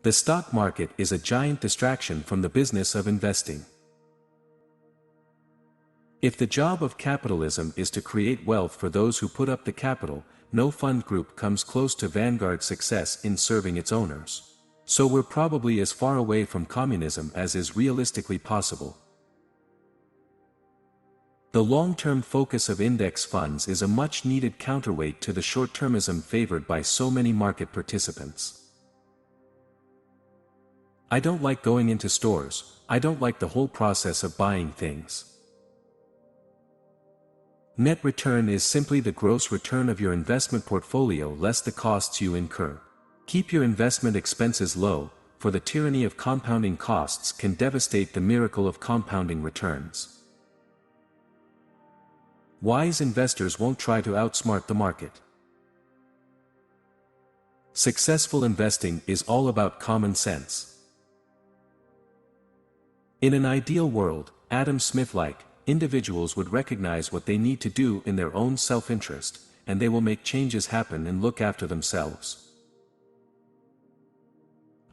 The stock market is a giant distraction from the business of investing. If the job of capitalism is to create wealth for those who put up the capital, no fund group comes close to Vanguard's success in serving its owners. So we're probably as far away from communism as is realistically possible. The long-term focus of index funds is a much-needed counterweight to the short-termism favored by so many market participants. I don't like going into stores, I don't like the whole process of buying things. Net return is simply the gross return of your investment portfolio less the costs you incur. Keep your investment expenses low, for the tyranny of compounding costs can devastate the miracle of compounding returns. Wise investors won't try to outsmart the market. Successful investing is all about common sense. In an ideal world, Adam Smith-like, individuals would recognize what they need to do in their own self-interest, and they will make changes happen and look after themselves.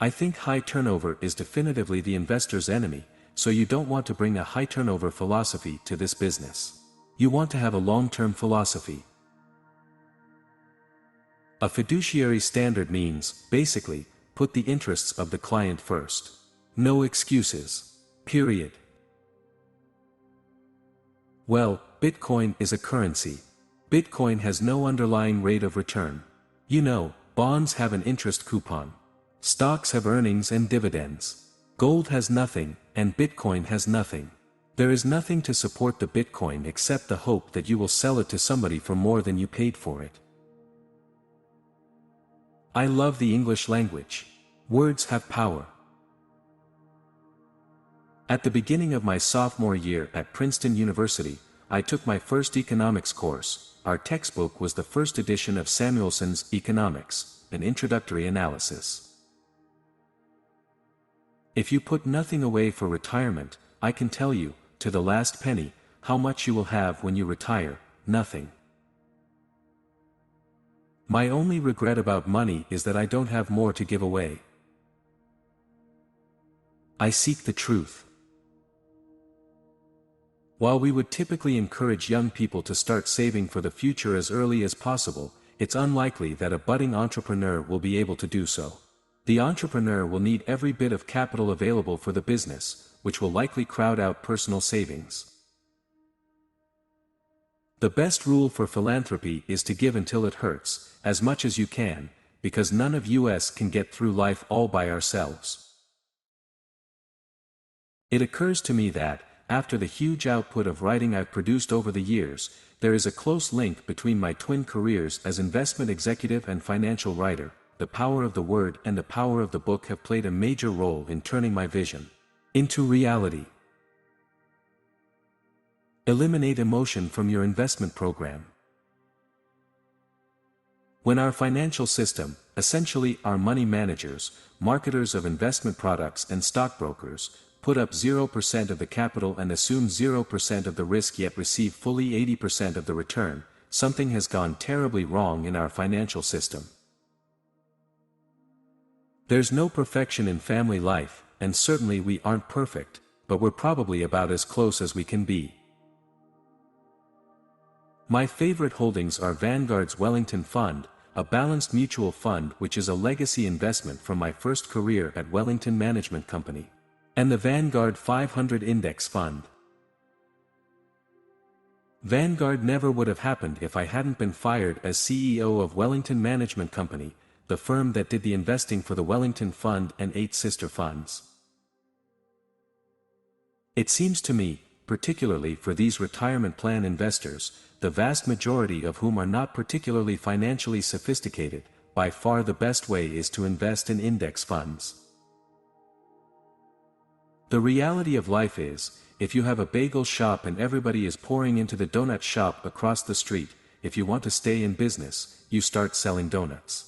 I think high turnover is definitively the investor's enemy, so you don't want to bring a high turnover philosophy to this business. You want to have a long-term philosophy. A fiduciary standard means, basically, put the interests of the client first. No excuses. Period. Well, Bitcoin is a currency. Bitcoin has no underlying rate of return. You know, bonds have an interest coupon. Stocks have earnings and dividends. Gold has nothing, and Bitcoin has nothing. There is nothing to support the Bitcoin except the hope that you will sell it to somebody for more than you paid for it. I love the English language. Words have power. At the beginning of my sophomore year at Princeton University, I took my first economics course. Our textbook was the first edition of Samuelson's Economics, an introductory analysis. If you put nothing away for retirement, I can tell you, to the last penny, how much you will have when you retire: nothing. My only regret about money is that I don't have more to give away. I seek the truth. While we would typically encourage young people to start saving for the future as early as possible, it's unlikely that a budding entrepreneur will be able to do so. The entrepreneur will need every bit of capital available for the business, which will likely crowd out personal savings. The best rule for philanthropy is to give until it hurts, as much as you can, because none of us can get through life all by ourselves. It occurs to me that, after the huge output of writing I've produced over the years, there is a close link between my twin careers as investment executive and financial writer. The power of the word and the power of the book have played a major role in turning my vision into reality. Eliminate emotion from your investment program. When our financial system, essentially our money managers, marketers of investment products and stockbrokers, put up 0% of the capital and assume 0% of the risk yet receive fully 80% of the return, something has gone terribly wrong in our financial system. There's no perfection in family life, and certainly we aren't perfect, but we're probably about as close as we can be. My favorite holdings are Vanguard's Wellington Fund, a balanced mutual fund which is a legacy investment from my first career at Wellington Management Company, and the Vanguard 500 Index Fund. Vanguard never would have happened if I hadn't been fired as CEO of Wellington Management Company, the firm that did the investing for the Wellington Fund and 8 sister funds. It seems to me, particularly for these retirement plan investors, the vast majority of whom are not particularly financially sophisticated, by far the best way is to invest in index funds. The reality of life is, if you have a bagel shop and everybody is pouring into the donut shop across the street, if you want to stay in business, you start selling donuts.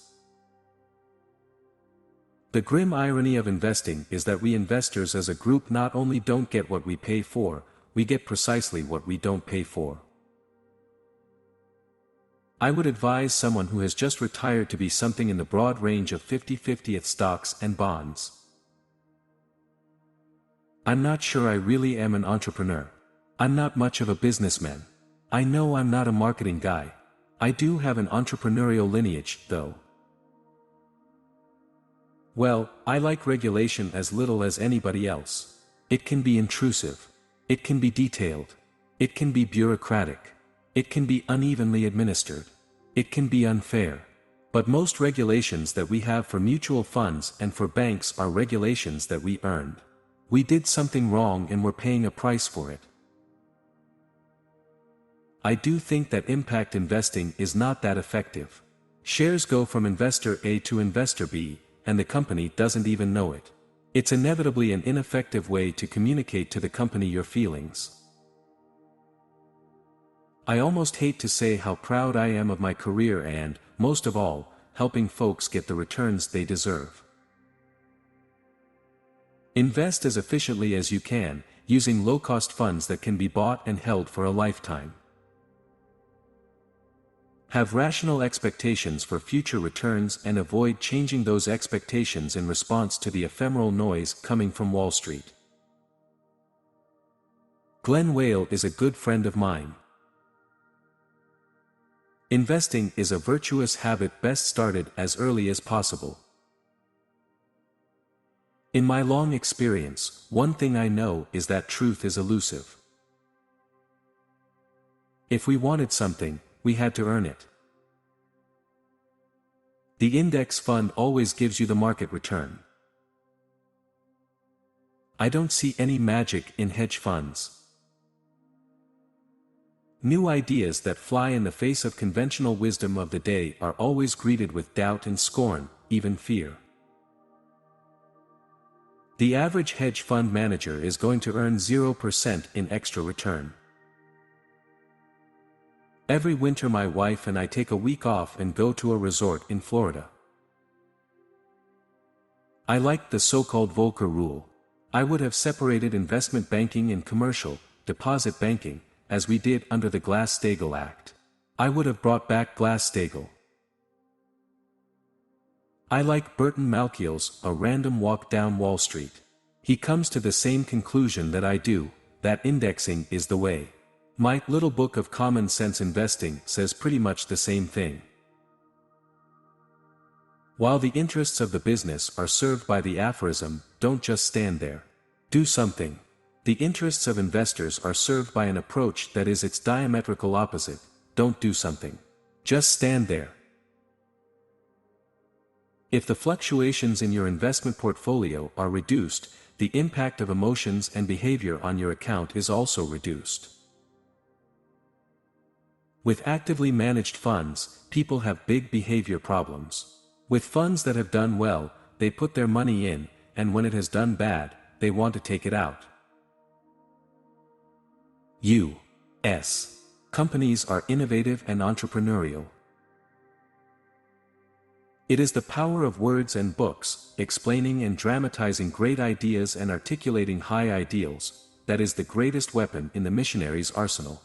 The grim irony of investing is that we investors as a group not only don't get what we pay for, we get precisely what we don't pay for. I would advise someone who has just retired to be something in the broad range of 50-50 at stocks and bonds. I'm not sure I really am an entrepreneur. I'm not much of a businessman. I know I'm not a marketing guy. I do have an entrepreneurial lineage, though. Well, I like regulation as little as anybody else. It can be intrusive. It can be detailed. It can be bureaucratic. It can be unevenly administered. It can be unfair. But most regulations that we have for mutual funds and for banks are regulations that we earned. We did something wrong and we're paying a price for it. I do think that impact investing is not that effective. Shares go from investor A to investor B, and the company doesn't even know it. It's inevitably an ineffective way to communicate to the company your feelings. I almost hate to say how proud I am of my career and, most of all, helping folks get the returns they deserve. Invest as efficiently as you can, using low-cost funds that can be bought and held for a lifetime. Have rational expectations for future returns and avoid changing those expectations in response to the ephemeral noise coming from Wall Street. Glenn Whale is a good friend of mine. Investing is a virtuous habit best started as early as possible. In my long experience, one thing I know is that truth is elusive. If we wanted something, we had to earn it. The index fund always gives you the market return. I don't see any magic in hedge funds. New ideas that fly in the face of conventional wisdom of the day are always greeted with doubt and scorn, even fear. The average hedge fund manager is going to earn 0% in extra return. Every winter my wife and I take a week off and go to a resort in Florida. I liked the so-called Volcker rule. I would have separated investment banking and commercial, deposit banking, as we did under the Glass-Steagall Act. I would have brought back Glass-Steagall. I like Burton Malkiel's A Random Walk Down Wall Street. He comes to the same conclusion that I do, that indexing is the way. My little book of common sense investing says pretty much the same thing. While the interests of the business are served by the aphorism, don't just stand there. Do something. The interests of investors are served by an approach that is its diametrical opposite. Don't do something. Just stand there. If the fluctuations in your investment portfolio are reduced, the impact of emotions and behavior on your account is also reduced. With actively managed funds, people have big behavior problems. With funds that have done well, they put their money in, and when it has done bad, they want to take it out. U.S. companies are innovative and entrepreneurial. It is the power of words and books, explaining and dramatizing great ideas and articulating high ideals, that is the greatest weapon in the missionary's arsenal.